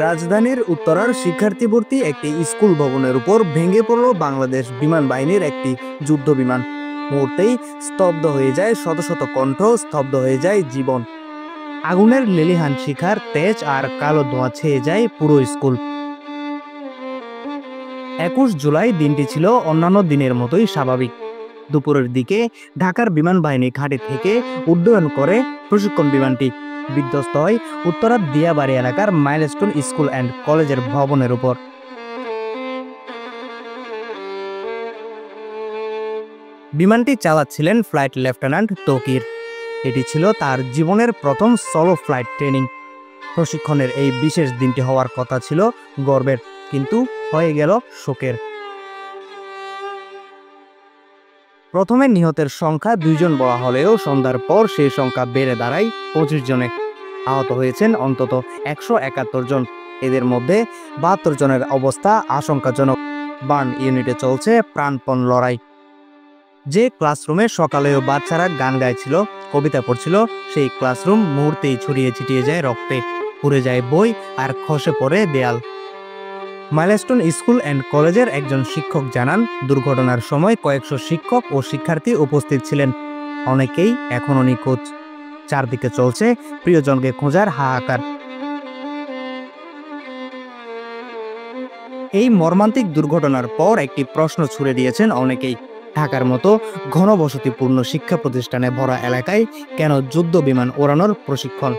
রাজধানীর উত্তরার শিক্ষার্থী ভর্তি একটি স্কুল ভবনের উপর ভেঙে পড়ল বাংলাদেশ বিমান বাহিনীর একটি যুদ্ধ বিমান। মুহূর্তেই স্তব্ধ হয়ে যায় শত শত কণ্ঠ, স্তব্ধ হয়ে যায় জীবন। আগুনের লেলিহান শিখার তেজ আর কালো ধোঁয়া ছেয়ে যায় পুরো স্কুল। ২১ জুলাই দিনটি ছিল অন্যান্য দিনের মতোই স্বাভাবিক। দুপুরের দিকে ঢাকার বিমান বাহিনী ঘাঁটি থেকে উড্ডয়ন করে প্রশিক্ষণ বিমানটি। বিধ্বস্ত হয় উত্তরার দিয়াবাড়ি এলাকার মাইলস্টোন স্কুল অ্যান্ড কলেজের ভবনের উপর। বিমানটি চালাচ্ছিলেন ফ্লাইট লেফটেন্যান্ট তৌকির। এটি ছিল তার জীবনের প্রথম সোলো ফ্লাইট ট্রেনিং। প্রশিক্ষণের এই বিশেষ দিনটি হওয়ার কথা ছিল গর্বের, কিন্তু হয়ে গেল শোকের। প্রথমে নিহতের সংখ্যা ২ জন বলা হলেও সন্ধ্যার পর সেই সংখ্যা বেড়ে দাঁড়ায় ২৫ জনে। আহত হয়েছেন অন্তত ১৭১ জন। এদের মধ্যে ৭২ জনের অবস্থা আশঙ্কাজনক। বার্ন ইউনিটে চলছে প্রাণপণ লড়াই। যে ক্লাসরুমে সকালেও বাচ্চারা গান গাইছিল, কবিতা পড়ছিল, সেই ক্লাসরুম মুহূর্তেই ছড়িয়ে ছিটিয়ে যায় রক্তে। পুড়ে যায় বই আর খসে পড়ে দেয়াল। মাইলস্টোন স্কুল অ্যান্ড কলেজের একজন শিক্ষক জানান, দুর্ঘটনার সময় কয়েকশো শিক্ষক ও শিক্ষার্থী উপস্থিত ছিলেন। অনেকেই এখনও নিখোঁজ। চারদিকে চলছে প্রিয়জনকে খোঁজার হাহাকার। এই মর্মান্তিক দুর্ঘটনার পর একটি প্রশ্ন ছুড়ে দিয়েছেন অনেকেই। ঢাকার মতো ঘনবসতিপূর্ণ শিক্ষা প্রতিষ্ঠানে ভরা এলাকায় কেন যুদ্ধ বিমান ওড়ানোর প্রশিক্ষণ?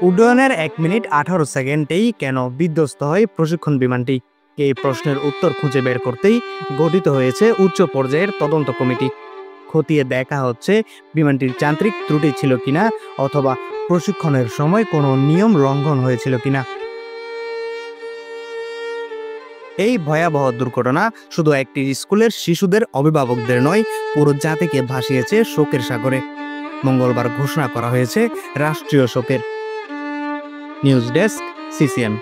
উড্ডয়নের ১ মিনিট ১৮ সেকেন্ডেই কেন বিধ্বস্ত হয় প্রশিক্ষণ বিমানটি? এই প্রশ্নের উত্তর খুঁজে বের করতেই গঠিত হয়েছে উচ্চ পর্যায়ের তদন্ত কমিটি। খতিয়ে দেখা হচ্ছে বিমানটির যান্ত্রিক ত্রুটি ছিল কিনা, অথবা প্রশিক্ষণের সময় কোনো নিয়ম লঙ্ঘন হয়েছিল কিনা। এই ভয়াবহ দুর্ঘটনা শুধু একটি স্কুলের শিশুদের অভিভাবকদের নয়, পুরো জাতিকে ভাসিয়েছে শোকের সাগরে। মঙ্গলবার ঘোষণা করা হয়েছে রাষ্ট্রীয় শোকের। News desk, CCN.